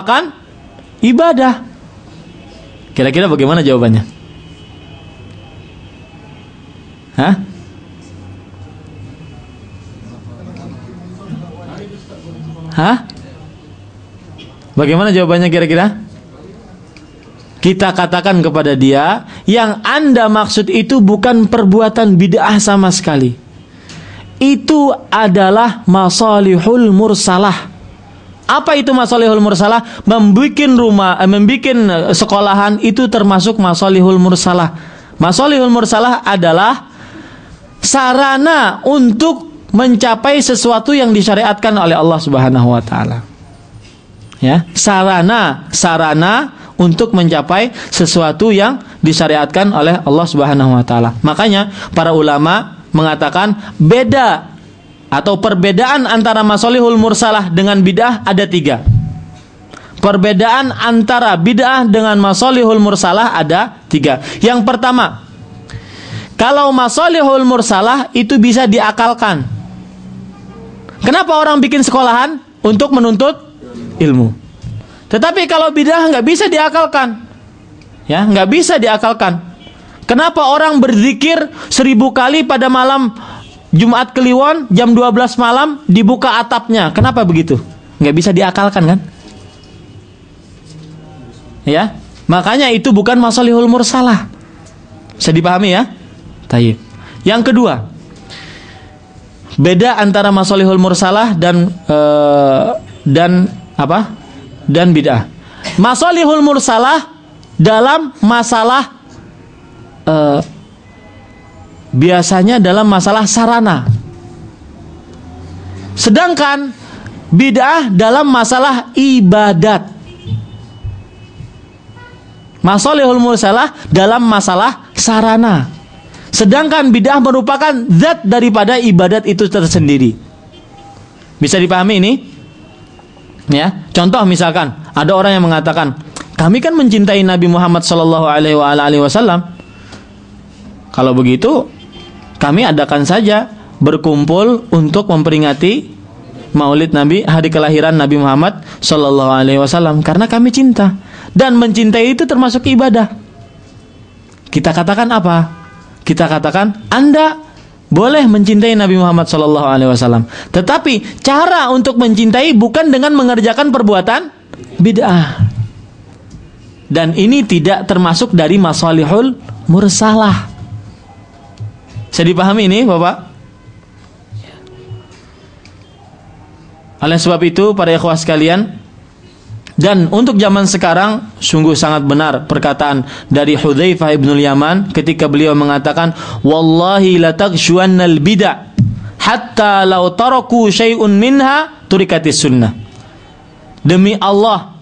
akan ibadah. Kira-kira bagaimana jawabannya? Hah? Hah? Bagaimana jawabannya kira-kira? Kita katakan kepada dia, yang Anda maksud itu bukan perbuatan bid'ah sama sekali. Itu adalah masalihul mursalah. Apa itu masalihul mursalah? Membikin rumah, membikin sekolahan itu termasuk masalihul mursalah. Masalihul mursalah adalah sarana untuk mencapai sesuatu yang disyariatkan oleh Allah Subhanahu wa taala. Ya, sarana untuk mencapai sesuatu yang disyariatkan oleh Allah Subhanahu wa taala. Makanya para ulama mengatakan beda atau perbedaan antara masalihul mursalah dengan bid'ah ada 3. Perbedaan antara bid'ah dengan masalihul mursalah ada 3. Yang pertama, kalau masalihul mursalah itu bisa diakalkan. Kenapa orang bikin sekolahan? Untuk menuntut ilmu. Tetapi kalau bid'ah nggak bisa diakalkan, ya nggak bisa diakalkan. Kenapa orang berzikir 1000 kali pada malam Jumat Kliwon jam 12 malam dibuka atapnya? Kenapa begitu? Nggak bisa diakalkan kan? Ya, makanya itu bukan masalihul mursalah. Bisa dipahami ya? Tayyib. Yang kedua, beda antara masalihul mursalah dan bid'ah. Masalihul mursalah dalam masalah biasanya dalam masalah sarana. Sedangkan bid'ah dalam masalah ibadat. Masalihul mursalah dalam masalah sarana. Sedangkan bid'ah merupakan zat daripada ibadat itu tersendiri. Bisa dipahami ini? Ya, contoh misalkan ada orang yang mengatakan, kami kan mencintai Nabi Muhammad sallallahu alaihi wasallam. Kalau begitu, kami adakan saja berkumpul untuk memperingati Maulid Nabi, hari kelahiran Nabi Muhammad sallallahu alaihi wasallam, karena kami cinta dan mencintai itu termasuk ibadah. Kita katakan apa? Kita katakan Anda boleh mencintai Nabi Muhammad SAW, tetapi cara untuk mencintai bukan dengan mengerjakan perbuatan bid'ah. Dan ini tidak termasuk dari masalihul mursalah. Bisa dipahami ini, Bapak? Oleh sebab itu, para ikhwah sekalian, dan untuk zaman sekarang sungguh sangat benar perkataan dari Hudzaifah ibnul Yaman ketika beliau mengatakan, wallahi la taghshuannal bid'ah hatta law taraku syai'un minha turikatis sunnah. Demi Allah,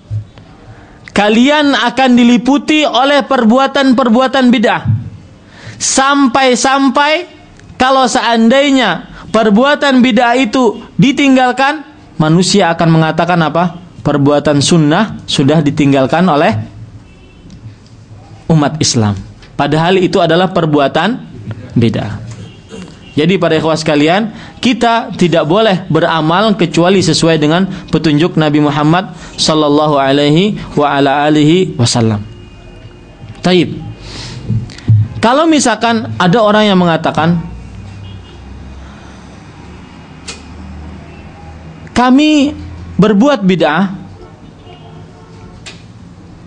kalian akan diliputi oleh perbuatan-perbuatan bid'ah sampai-sampai kalau seandainya perbuatan bid'ah itu ditinggalkan, manusia akan mengatakan apa? Perbuatan sunnah sudah ditinggalkan oleh umat Islam. Padahal itu adalah perbuatan bid'ah. Jadi para ikhwah sekalian, kita tidak boleh beramal kecuali sesuai dengan petunjuk Nabi Muhammad sallallahu alaihi wasallam. Taib. Kalau misalkan ada orang yang mengatakan, kami berbuat bid'ah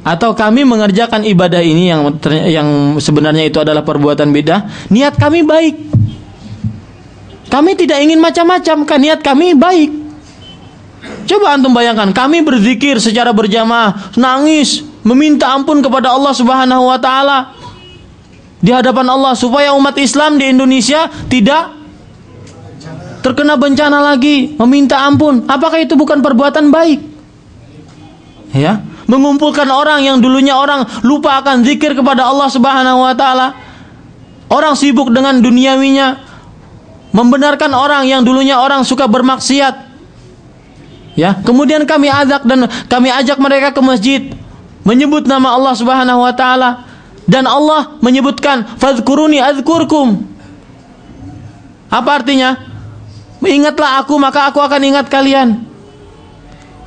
atau kami mengerjakan ibadah ini yang sebenarnya itu adalah perbuatan bid'ah, niat kami baik. Kami tidak ingin macam-macam, kan niat kami baik. Coba antum bayangkan, kami berzikir secara berjamaah, nangis, meminta ampun kepada Allah Subhanahu wa taala di hadapan Allah supaya umat Islam di Indonesia tidak terkena bencana lagi, meminta ampun. Apakah itu bukan perbuatan baik? Ya, mengumpulkan orang yang dulunya orang lupa akan zikir kepada Allah Subhanahu wa taala. Orang sibuk dengan duniawinya, membenarkan orang yang dulunya orang suka bermaksiat. Ya, kemudian kami ajak mereka ke masjid, menyebut nama Allah Subhanahu wa taala, dan Allah menyebutkan fadhkuruni adzkurkum. Apa artinya? Ingatlah aku, maka aku akan ingat kalian.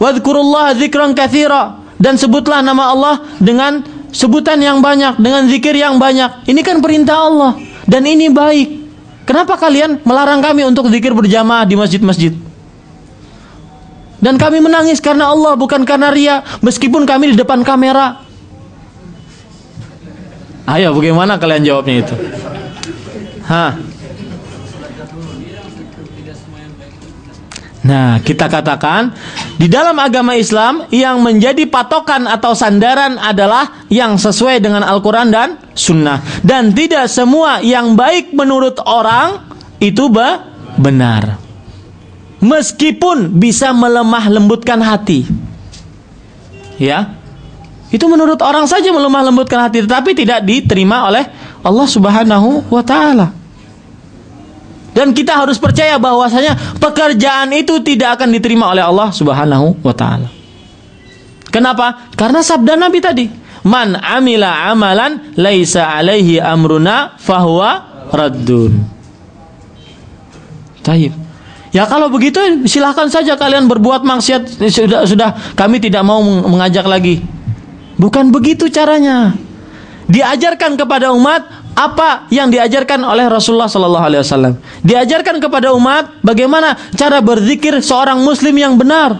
Wadhkurullaha dzikran katsira, dan sebutlah nama Allah dengan sebutan yang banyak, dengan zikir yang banyak. Ini kan perintah Allah dan ini baik. Kenapa kalian melarang kami untuk zikir berjamaah di masjid-masjid? Dan kami menangis karena Allah, bukan karena ria, meskipun kami di depan kamera. Ayo, bagaimana kalian jawabnya itu? Nah, kita katakan di dalam agama Islam yang menjadi patokan atau sandaran adalah yang sesuai dengan Al-Quran dan Sunnah. Dan tidak semua yang baik menurut orang itu benar, meskipun bisa melemah lembutkan hati. Ya, itu menurut orang saja melemah lembutkan hati, tetapi tidak diterima oleh Allah Subhanahu wa Ta'ala. Dan kita harus percaya bahwasanya pekerjaan itu tidak akan diterima oleh Allah Subhanahu wa Ta'ala. Kenapa? Karena sabda Nabi tadi, man amila amalan laisa alaihi amruna fahuwa raddun. Taib. Ya kalau begitu silahkan saja kalian berbuat maksiat, sudah kami tidak mau mengajak lagi. Bukan begitu caranya. Diajarkan kepada umat apa yang diajarkan oleh Rasulullah sallallahu alaihi wasallam. Diajarkan kepada umat bagaimana cara berzikir seorang muslim yang benar.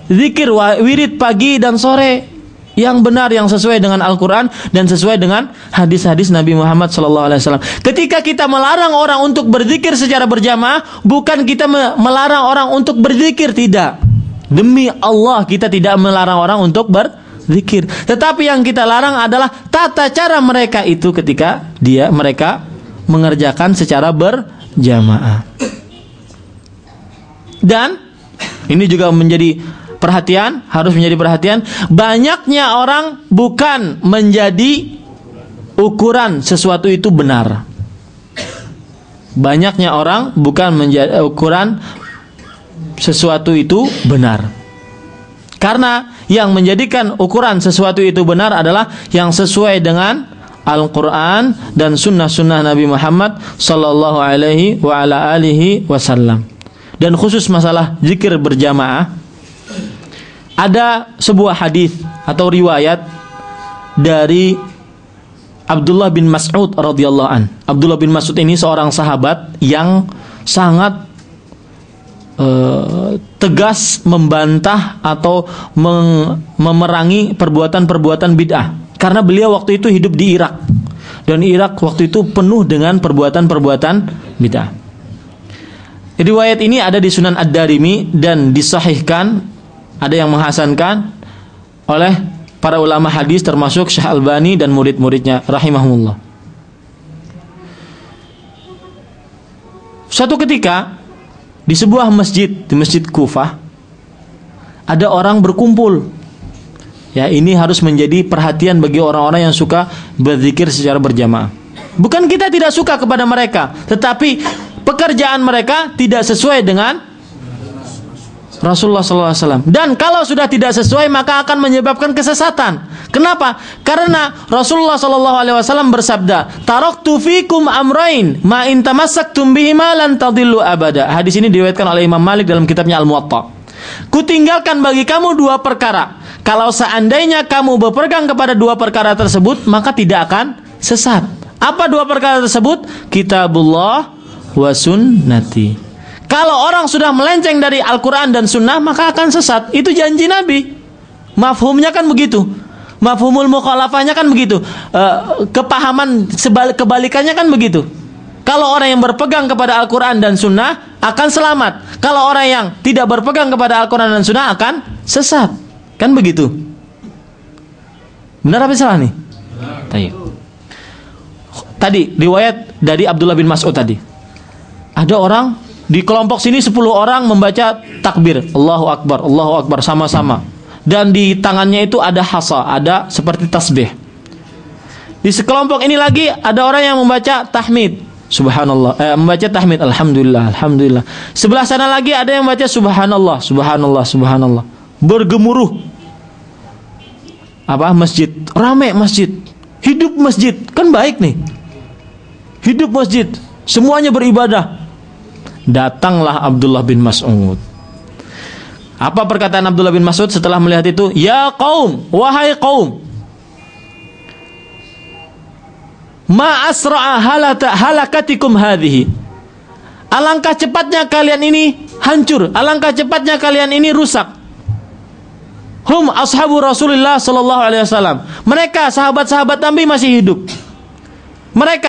Zikir wirid pagi dan sore yang benar, yang sesuai dengan Al-Qur'an dan sesuai dengan hadis-hadis Nabi Muhammad sallallahu alaihi wasallam. Ketika kita melarang orang untuk berzikir secara berjamaah, bukan kita melarang orang untuk berzikir, tidak. Demi Allah kita tidak melarang orang untuk berzikir. Tetapi yang kita larang adalah tata cara mereka itu ketika mereka mengerjakan secara berjamaah. Dan ini juga menjadi perhatian, harus menjadi perhatian. Banyaknya orang bukan menjadi ukuran sesuatu itu benar. Banyaknya orang bukan menjadi ukuran sesuatu itu benar. Karena yang menjadikan ukuran sesuatu itu benar adalah yang sesuai dengan Al-Quran dan sunnah-sunnah Nabi Muhammad sallallahu alaihi wa ala alihi wasallam. Dan khusus masalah zikir berjamaah, ada sebuah hadis atau riwayat dari Abdullah bin Mas'ud radhiyallahu an. Abdullah bin Mas'ud ini seorang sahabat yang sangat tegas membantah atau memerangi perbuatan-perbuatan bid'ah, karena beliau waktu itu hidup di Irak, dan Irak waktu itu penuh dengan perbuatan-perbuatan bid'ah. Riwayat ini ada di Sunan Ad-Darimi dan disahihkan, ada yang menghasankan oleh para ulama hadis termasuk Syekh Albani dan murid-muridnya rahimahumullah. Suatu ketika di sebuah masjid, di Masjid Kufah, ada orang berkumpul. Ya, ini harus menjadi perhatian bagi orang-orang yang suka berzikir secara berjamaah. Bukan kita tidak suka kepada mereka, tetapi pekerjaan mereka tidak sesuai dengan Rasulullah SAW. Dan kalau sudah tidak sesuai, maka akan menyebabkan kesesatan. Kenapa? Karena Rasulullah SAW bersabda, "Taraktu fikum amrain, ma in tamassaktum bihima lan tadillu abada." Hadis ini diriwayatkan oleh Imam Malik dalam kitabnya Al-Muwatta. Kutinggalkan bagi kamu dua perkara. Kalau seandainya kamu berpegang kepada dua perkara tersebut, maka tidak akan sesat. Apa dua perkara tersebut? Kitabullah wa sunnati. Kalau orang sudah melenceng dari Al-Quran dan Sunnah, maka akan sesat. Itu janji Nabi. Mafhumnya kan begitu. Mafhumul mukhalafahnya kan begitu. Kepahaman kebalikannya kan begitu. Kalau orang yang berpegang kepada Al-Quran dan Sunnah akan selamat. Kalau orang yang tidak berpegang kepada Al-Quran dan Sunnah akan sesat. Kan begitu. Benar apa salah nih? Tadi riwayat dari Abdullah bin Mas'ud tadi. Ada orang di kelompok sini 10 orang membaca takbir, Allahu Akbar sama-sama. Dan di tangannya itu ada hasa, ada seperti tasbih. Di sekelompok ini lagi ada orang yang membaca tahmid, subhanallah, membaca tahmid, alhamdulillah. Sebelah sana lagi ada yang membaca subhanallah. Bergemuruh masjid, rame masjid, hidup masjid, kan baik nih. Hidup masjid, semuanya beribadah. Datanglah Abdullah bin Mas'ud. Apa perkataan Abdullah bin Mas'ud setelah melihat itu? Ya qaum, wahai qaum, ma asra'a halakatikum hadhihi. Alangkah cepatnya kalian ini hancur, alangkah cepatnya kalian ini rusak. Hum ashabu Rasulullah sallallahu alaihi wasallam. Mereka sahabat-sahabat Nabi masih hidup. Mereka